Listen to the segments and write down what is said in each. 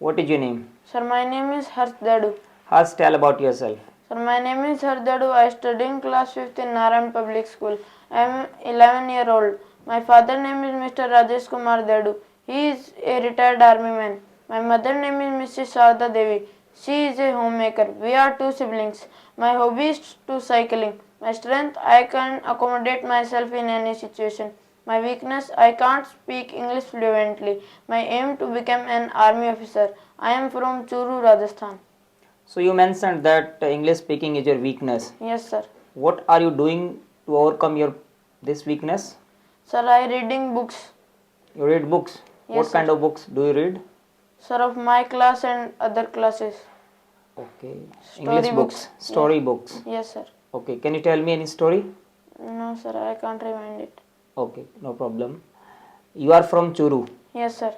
What is your name? Sir, my name is Harsh Dadu. Harsh, tell about yourself. Sir, my name is Harsh Dadu. I study in class 5th in Narayan Public School. I am 11-year-old. My father name is Mr. Rajesh Kumar Dadu. He is a retired army man. My mother name is Mrs. Sharda Devi. She is a homemaker. We are 2 siblings. My hobby is to cycling. My strength, I can accommodate myself in any situation. My weakness, I can't speak English fluently. My aim to become an army officer. I am from Churu, Rajasthan. So you mentioned that English speaking is your weakness. Yes, sir. What are you doing to overcome this weakness? Sir, I reading books. You read books. Yes, What sir. kind of books do you read? Sir, of my class and other classes. Okay. Story English books. Story books. Yes, sir. Okay. Can you tell me any story? No, sir, I can't remind it. Okay, no problem. You are from Churu. Yes, sir.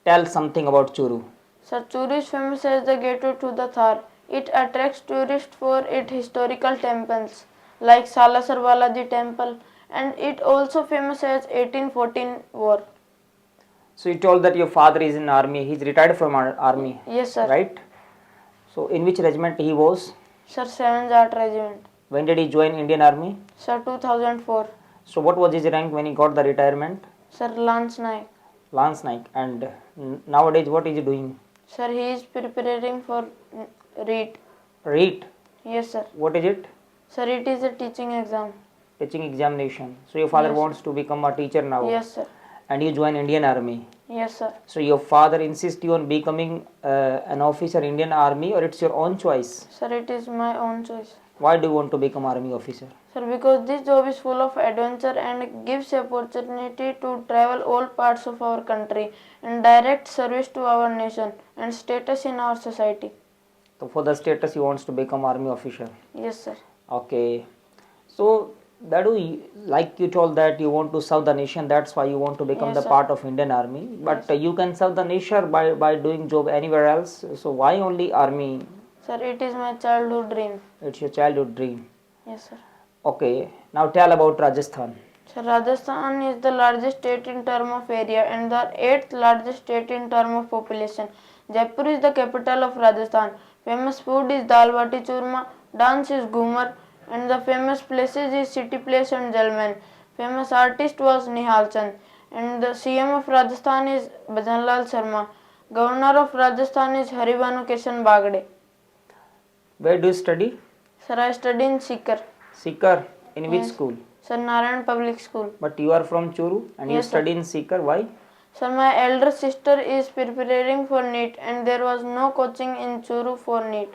Tell something about Churu. Sir, Churu is famous as the gateway to the Thar. It attracts tourists for its historical temples like Salasar Balaji temple, and it also famous as 1814 war. So you told that your father is in army. He's retired from army. Yes, sir. Right? So in which regiment he was? Sir, 7th Art Regiment. When did he join Indian Army? Sir, 2004. So what was his rank when he got the retirement? Sir, Lance Naik. Lance Naik. And nowadays what is he doing? Sir, he is preparing for REAT. REAT. Yes, sir. What is it? Sir, it is a teaching exam. Teaching examination. So your father Yes. wants to become a teacher now. Yes, sir. And you join Indian Army. Yes, sir. So your father insists you on becoming an officer in Indian Army, or it's your own choice? Sir, it is my own choice. Why do you want to become army officer? Sir, because this job is full of adventure and gives opportunity to travel all parts of our country and direct service to our nation and status in our society. So for the status he wants to become army officer. Yes, sir. Okay. So Dadu, like you told that you want to serve the nation, that's why you want to become Yes, the sir. part of Indian Army. But Yes. you can serve the nation by doing job anywhere else. So why only army? Sir, it is my childhood dream. It's your childhood dream. Yes, sir. Okay. Now tell about Rajasthan. Sir, Rajasthan is the largest state in terms of area and the 8th largest state in terms of population. Jaipur is the capital of Rajasthan. Famous food is dal bati churma, dance is Ghumar, and the famous places is City Place and Jalman. Famous artist was Nihal Chand, and the CM of Rajasthan is Bhajanlal Sharma. Governor of Rajasthan is Haribhanu Keshan Bagde. Where do you study? Sir, I study in Sikar. Sikar. In which Yes. school? Sir, Narayan Public School. But you are from Churu and you Yes, sir. study in Sikar. Why? Sir, my elder sister is preparing for NEET and there was no coaching in Churu for NEET.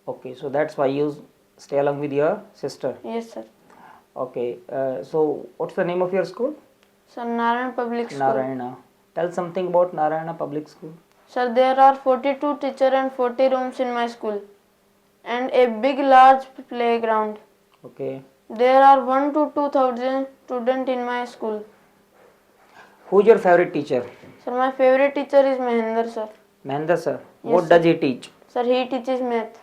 Okay, so that's why you stay along with your sister. Yes, sir. Okay, so what's the name of your school? Sir, Narayan Public School. Narayana. Tell something about Narayana Public School. Sir, there are 42 teachers and 40 rooms in my school and a big large playground. Okay. There are 1 to 2,000 students in my school. Who's your favorite teacher? Sir, my favorite teacher is Mahendra sir. Mahendra sir. Yes, What sir. does he teach? Sir, he teaches math.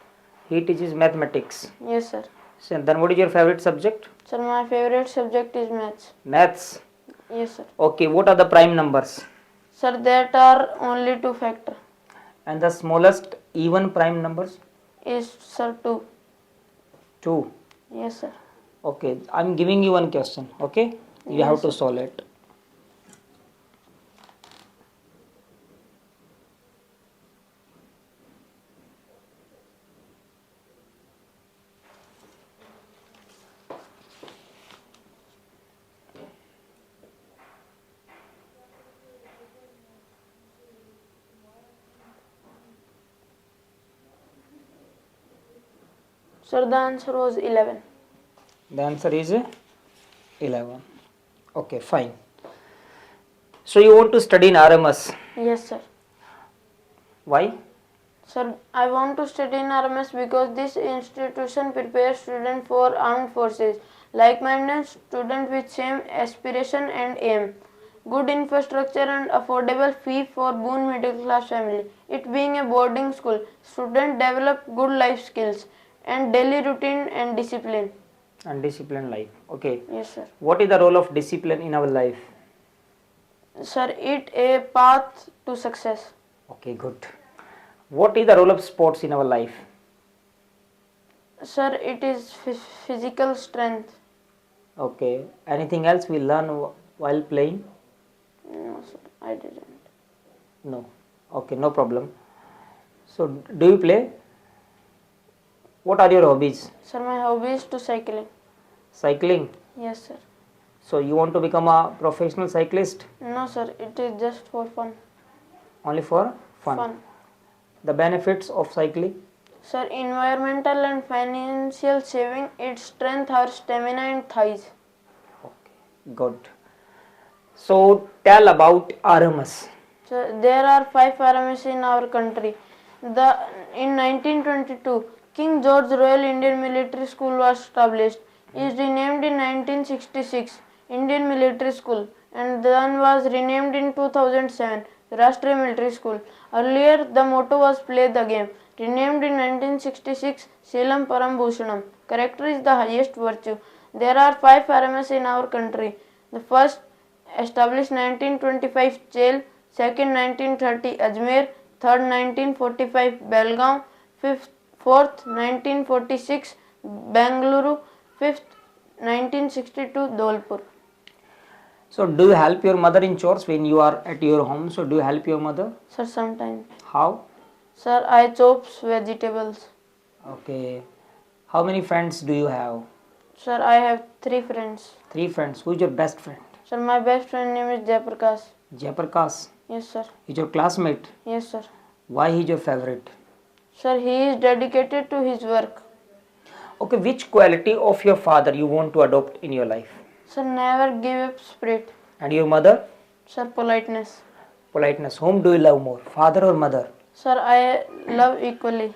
He teaches mathematics. Yes, sir. So then what is your favorite subject? Sir, my favorite subject is maths. Maths. Yes, sir. Okay, what are the prime numbers? Sir, that are only 2 factor. And the smallest even prime numbers? Is, sir, 2. 2. Yes, sir. Okay, I'm giving you one question. Okay, you Yes, have to sir. solve it. Sir, the answer was 11. The answer is 11. Okay, fine. So you want to study in RMS. Yes, sir. Why? Sir, I want to study in RMS because this institution prepares students for armed forces, like-minded students with same aspiration and aim. Good infrastructure and affordable fee for boon middle class family. It being a boarding school, students develop good life skills and daily routine and discipline. And disciplined life. Okay. Yes, sir. What is the role of discipline in our life? Sir, it a path to success. Okay, good. What is the role of sports in our life? Sir, it is physical strength. Okay. Anything else we learn while playing? No, sir, I didn't. No. Okay, no problem. So, do you play? What are your hobbies? Sir, my hobby is to cycling. Cycling. Yes, sir. So, you want to become a professional cyclist? No, sir, it is just for fun. Only for fun. The benefits of cycling? Sir, environmental and financial saving, it strengthens our stamina and thighs. Okay, good. So, tell about RMS. So there are 5 RMS in our country. In 1922, King George Royal Indian Military School was established. It is renamed in 1966 Indian Military School and then was renamed in 2007 Rashtriya Military School. Earlier the motto was play the game. Renamed in 1966 Selam Param Bhushanam. Character is the highest virtue. There are 5 RMS in our country. The first established 1925 Jail, second 1930 Ajmer, third 1945 Belgaum, fourth 1946 Bengaluru, fifth 1962 Dholpur. So, do you help your mother in chores when you are at your home? So, do you help your mother? Sir, sometimes. How? Sir, I chops vegetables. Okay. How many friends do you have? Sir, I have 3 friends. 3 friends. Who is your best friend? Sir, my best friend name is Jayaprakash. Jayaprakash. Yes, sir. Is your classmate? Yes, sir. Why he is your favorite? Sir, he is dedicated to his work. Okay, which quality of your father you want to adopt in your life? Sir, never give up spirit. And your mother? Sir, politeness. Politeness. Whom do you love more, father or mother? Sir, I love equally.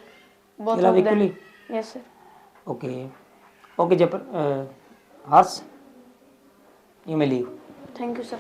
Both You love of them. equally? Yes, sir. Okay. Okay, Harsh, you may leave. Thank you, sir.